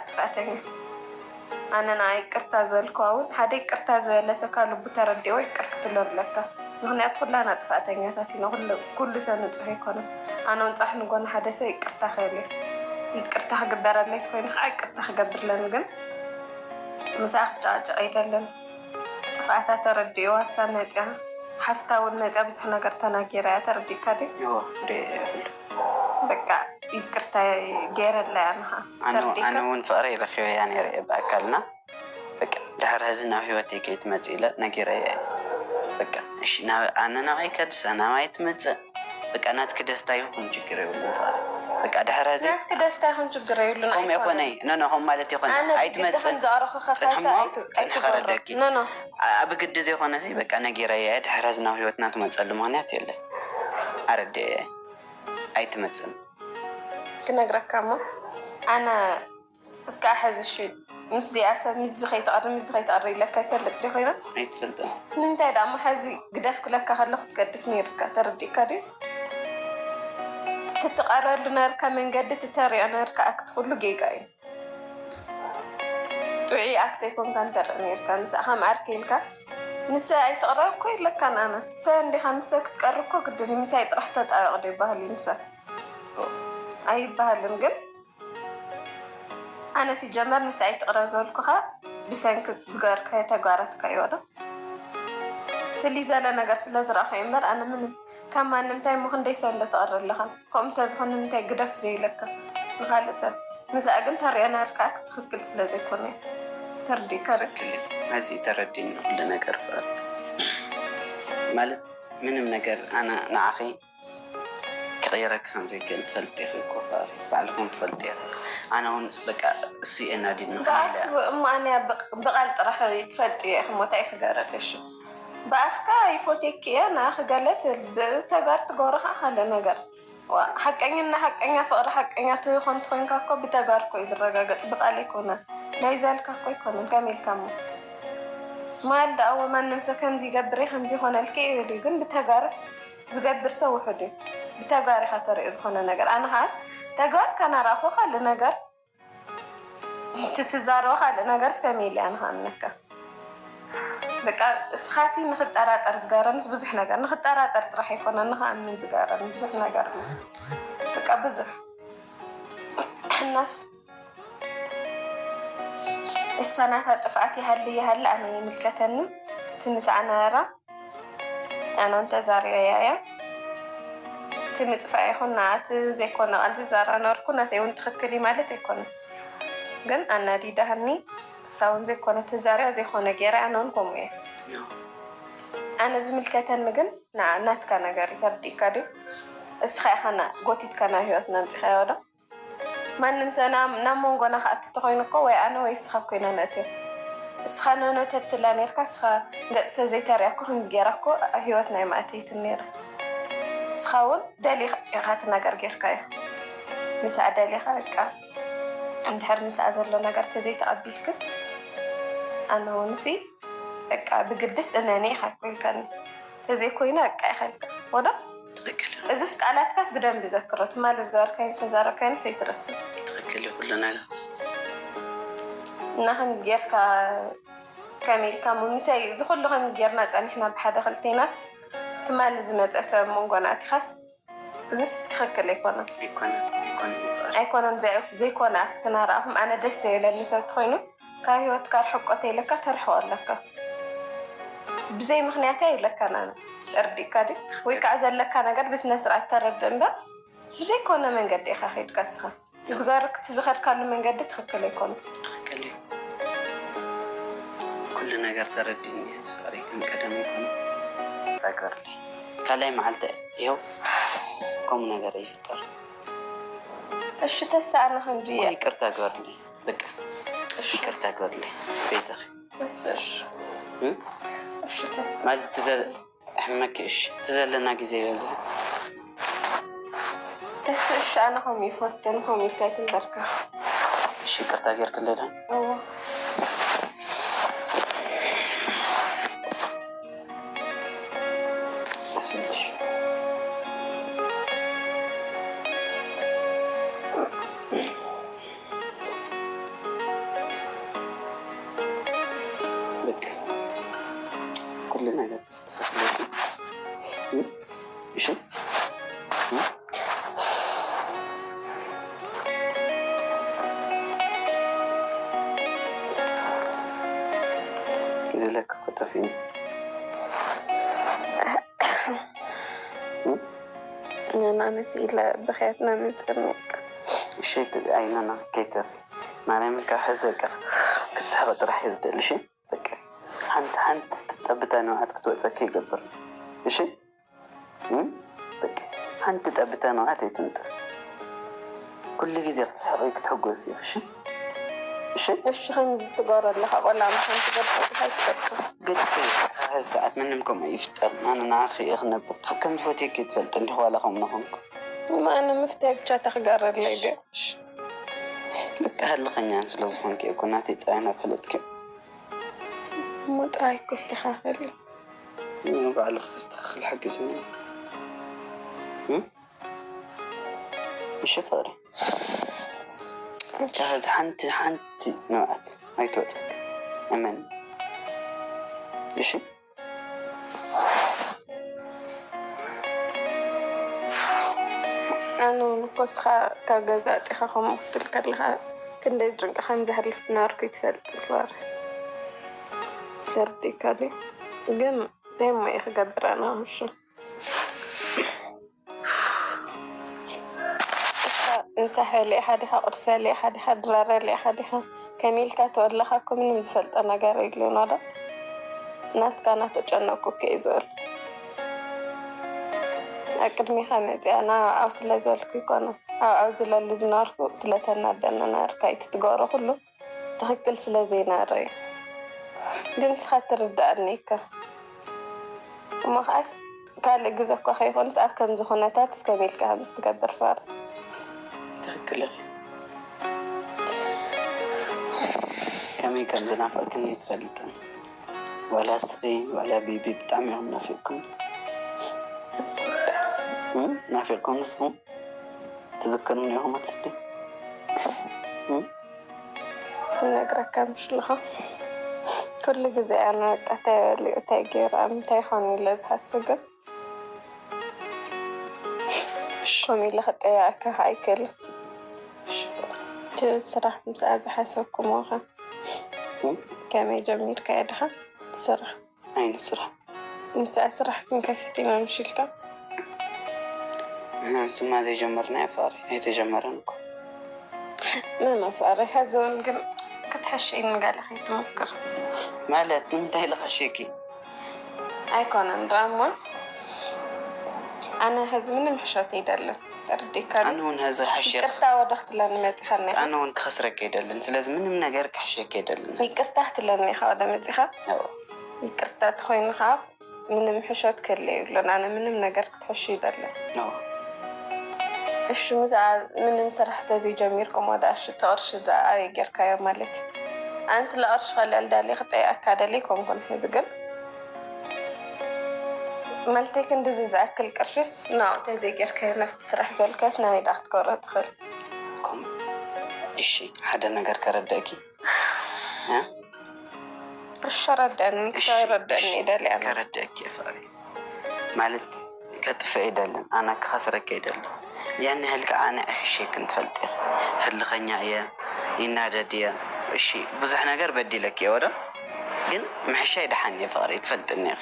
ጥፋተኛ أنا ይቅርታ ዘልኳውን ሓደ ይቅርታ ዘለሰካ ልቡ ተረዲኦ ይቅር ክትለለካ ምክንያቱ ኩላና ጥፋተኛታት ኢና ኩሉ ሰብ ንጹህ ኣይኮነን ኣነ ንጻሕ ንጎኒ ሓደ ሰብ ይቅርታ ክብል ይቅርታ ክግበረለይ ትኮይኑ ከዓ ይቅርታ ክገብርለን ግን ምሳኻ ጫጭቕ ኣይደለን ጥፋታ ተረዲኦ ዋሳ ነጥያ ሓፍታ እውን ነጥያ ብዙሕ ነገር ተናጊራ እያ ተረዲእካ ዲ በቃ ይቅርታ ገይረላ ያንኻ ኣነ እውን ፍቕሪ ረኺበ እያ ነይረ በኣካልና በቃ ድሕሪ ሕዚ ናብ ሂወተይ ከይትመፅእ ኢለ ነጊረ እያ በቃ እሺ ኣነ ናባይ ከድሰ ናባይ ትመፅእ በቃ ናትክ ደስታ ይኹን ችግር የብሉ በቃ ድሕሪ ሕዚ ናትክ ደስታ ይኹን ችግር የብሉን ከምኡ ይኮነይ ነነኹም ማለት ይኮነ ኣይትመፅእ ፅንሕ ኸረደኪ ኣብ ግዲ ዘይኮነ ሲ በቃ ነጊረ እያ ድሕሪ ሕዚ ናብ ሂወትና ትመፀሉ ምክንያት የለ ኣረደ እያ ኣይትመፅን ክነግረካ እሞ ኣነ እስካዕ ሕዚ እሺ ምስ ዚኣ ሰብ ምዝ ኸይተቐሪ ኢለካ ይፈልጥ ዶ ኮይና ኣይትፈልጥን ንምንታይ ዳ እሞ ሕዚ ግደፍ ክለካ ከለኹ ትገድፍ ነይርካ ተረዲእካ ድ ትትቐረሉ ነርካ መንገዲ ትተሪኦ ነርካ ኣክት ኩሉ ጌጋ እዩ ጥዑይ ኣክት ኣይኮንካ እንተርኢ ነርካ ንስኻ ማዕርክ ኢልካ ንሰ ኣይትቕረብ እኮ የለካ ንኣነ ሰብ እንዲኻ ንሰ ክትቀርብ እኮ ግድን ምሳይ ጥራሕ ተጣበቕ ዶ ይበሃል እዩ ንሰ ኣይበሃልን ግን ኣነ ሲጀመር ምስ ኣይትቕረብ ዘበልኩኻ ብሰንኪ ዝገበርካዮ ተግባራትካ እዩ ዶ ፍልይ ዘለ ነገር ስለ ዝረኣኸዮ እምበር ኣነ ምንም ካብ ማንምታይ ሞ ክንደይ ሰብ እንደተቐረ ኣለኻ ከምኡ እንተዝኾነ ንምንታይ ግደፍ ዘይብለካ ንካልእ ሰብ ንስኣ ግን ተሪኦ ነርካ ትኽክል ስለ ዘይኮነ ተረዲእካ እዚ ተረዲእኒ ኩሉ ነገር ማለት ምንም ነገር ኣነ ንዓኺ ክቕይረክ ከምዘይክእል ትፈልጥ ይኽእል እኮ ፋሪ ባዕልኩም ትፈልጥ ይኽእል ኣነ እውን በቃ እሱ እየ ናዲድኒ እሞ ኣነ ብቓል ጥራሕ ትፈልጥ እየ ክሞታይ ክገረለሽ ብኣፍካ ይፎቴክ እየ ንኣኺ ገለት ብተግባር ትገብሮ ከዓ ካለ ነገር ሓቀኛና ሓቀኛ ፍቕሪ ሓቀኛ ትኾን ትኮይንካ እኮ ብተግባር እኮ እዩ ዝረጋገፅ ብቓል ኣይኮነን ናይ ዘልካ እኮ ኣይኮነን ከመኢልካ ሞ ማል ዳኣዎ ማንም ሰብ ከምዚ ይገብር ከምዚ ይኾነልከ ይብል እዩ ግን ብተግባርስ ዝገብር ሰብ ውሕድ እዩ ብተግባር ኢኻ ተሪኦ ዝኾነ ነገር ኣነ ካዓስ ተግባር ከናራኾ ካልእ ነገር ትዛረቦ ካልእ ነገር እስከመኢል እያ ንኸኣምነካ በቃ እስኻሲ ንኽጠራጠር ዝገረንስ ብዙሕ ነገር ንኽጠራጠር ጥራሕ ኣይኮነን ንኸኣምን ዝገረን ብዙሕ ነገር በቃ ብዙሕ እናስ እሳናታ ጥፍኣት ይሃሊ ኣነ ይምልከተኒ ትምስዓ ነበራ ኣነ እንተዛሪዮ እያ ትምፅፋእ ይኹን ናት ዘይኮነ ቃልቲ ዛራ ነበርኩ ናተይ እውን ትኽክል ማለት ኣይኮነን ግን ኣናዲዳሃኒ እሳውን ዘይኮነ ተዛሪዮ ዘይኮነ ጌራ ኣነ እውን ከምኡ እየ ኣነ ዝምልከተኒ ግን ናትካ ነገር ተረዲእካ ድዩ እስኻ ኢኻ ጎቲትካ ናብ ሂወት ነምፅኻዮ ዶ ማንም ሰብ ናብ መንጎና ከኣቲ ተኮይኑ እኮ ወይ ኣነ ወይ እስኻ ኮይና ነእትዮ እስኻ ነነተትላ ነርካ እስኻ ገፅተ ዘይተሪያ እኮ ከምዚ ጌራ እኮ ሂወት ናይ ማእተይት ነይራ እስኻ እውን ደሊኻ ኢኻቲ ነገር ጌርካዮ ምስኣ ደሊኻ በቃ እንድሕር ምስኣ ዘሎ ነገር ተዘይተቐቢልክስ ኣነ እውን ሲ በቃ ብግድስ እመኒ ኢኻ ኮይልካኒ ተዘይኮይኑ በቃ ይኸልካ ወዶ እዚስ ቃላትካስ ብደንብ ዘክሮ ትማሊ ዝገበርካዮ ተዛረብካዮ ሰይትረስብ ትኽክል ኩሉ ነገር እና ከምዚ ጌርካ ከመኢልካ ምሳይ ዝኩሉ ከምዚ ጌርና ፀኒሕና ብሓደ ክልቴናስ ትማሊ ዝመፀ ሰብ መንጎና እቲኻስ እዚስ ትኽክል ኣይኮነን ዘይኮነ ክትናርኣኹም ኣነ ደስ ዘይብለኒ ሰብ ትኮይኑ ካብ ሂወትካ ርሕቆተ ኢለካ ተርሕቆ ኣለካ ብዘይ ምክንያት የብለካ ናነ እርዲእካ ዲ ወይ ከዓ ዘለካ ነገር ብስነ ስርዓት ተረድእ እምበር ብዘይኮነ መንገዲ ኢኻ ከይድካ እስኻ ትዝኸድካሉ መንገዲ ትኽክል ኣይኮነን ትኽክል እዩ ኩሉ ነገር ተረዲእኒ ዝፈሪ ከም ቀደም ይኮነ ተገርሊ ካልኣይ መዓልቲ ይኸው ከምኡ ነገር ይፍጠር እሺ ተሳኣና ከምዚ ይቅርታ ግበርሊ በቃ ይቅርታ ግበርሊ ቤዛኺ ተስሽ እሺ ተስ ማለት أحمك إيش تزلنا جزيرة تسش أنا هم يفتن هم يكاتن بركة إيش كرتا غير كلنا أوه بسيش زلك كتفين أنا نسيلا بخياتنا مترمك الشيء تبعيننا كيتف ما نمك حزك كتسحبت راح يزدل شيء بك حنت تتبتا نوعات كتوعتك يقبر إيشي بك حنت تتبتا نوعات يتنت كل جزء تسحبك تحجز إيشي إيش خن تجارة اللي حقول عم خن تجارة قد كيف ساعات منكم يفتر أنا ناخي أغنب فكم فوتيك يتفلت اللي هو لهم نهم ما أنا مفتاح بشات أخجار اللي بك هل خنيان سلزمون كي كنا تيتعينا فلتك متعيك استخافلي أنا بعلق استخل حق زمان إيش فاري جاهز حنت نوعات هاي توتك أمن إيش أنا نقصها كجزات خم قلت لها كنت أدرك خمسة حلف نار كيت فلت تردي كذي جم دايما يخبر أنا وش نسحل أحدها أرسل أحدها درار أحدها كميل كاتور لها كم من فلت أنا قاري لون هذا نات كانت تجنّكوا كيزول أكدمي خانتي أنا أوصل زولك يكون أوصل اللزناركو سلتنا دنا نار كايت تجارة كله تخكل سلزي ناري قلت خاطر دقنيكا وما خاص قال جزاك وخي خونس أكم زخونتات سكميل كهم تكبر فار تخكل كمي كم زنافر كني تفلتن ولا صغي ولا بيبي بتعميهم نافقكم نافقكم نصهم تذكروني يوم أكلتي نقرأ كم شلها كل جزء أنا أتى تاجر أم تايخاني لازم حسجة كمي لخت أياك هايكل شو الصراحة مساعدة حسوكم واخا كمي جميل كايدها الصراحة أين الصراحة مساعدة صراحة من كفتي ما مشيلك سمع زي جمرنا يا فاري هي تجمرنكم ما فاري هذول كتحشين قال حي تمكر مالت منتهي لخشيكي أيكون نرامون أنا هذا من محشوتي دلنا ترديك أنا هون هذا حشيك كرتا ودخت لنا متخني أنا هون خسرك يدلن لازم من نجارك حشيك يدلن كرتاحت لنا خاودا متخا كرتا تخوين خاف من محشوت كلي لأن أنا من نجارك تحشي دلنا إيش مزع من مسرح زي جميركم ودا إيش تقرش زع أي جركا يا مالتي أنت لا أرش خلي الدالي خطأ أكاد ليكم كن هزقل مالتيك ندز أكل كرشس ناو تزي جركا نفط سرح زول كاس ناوي داخت كورة تخل كم إيشي حدا نجار كرداكي ها إيش ردني كتير ردني دالي أنا كرداكي يا فاري مالت كتفعي دلن أنا كخسرك يدلن يعني هلك أنا أحشي كنت فلتخ هل خنيا ينادي إشي بزح نجار بدي لك يا ورا جن محشي دحني فاري تفلت النخ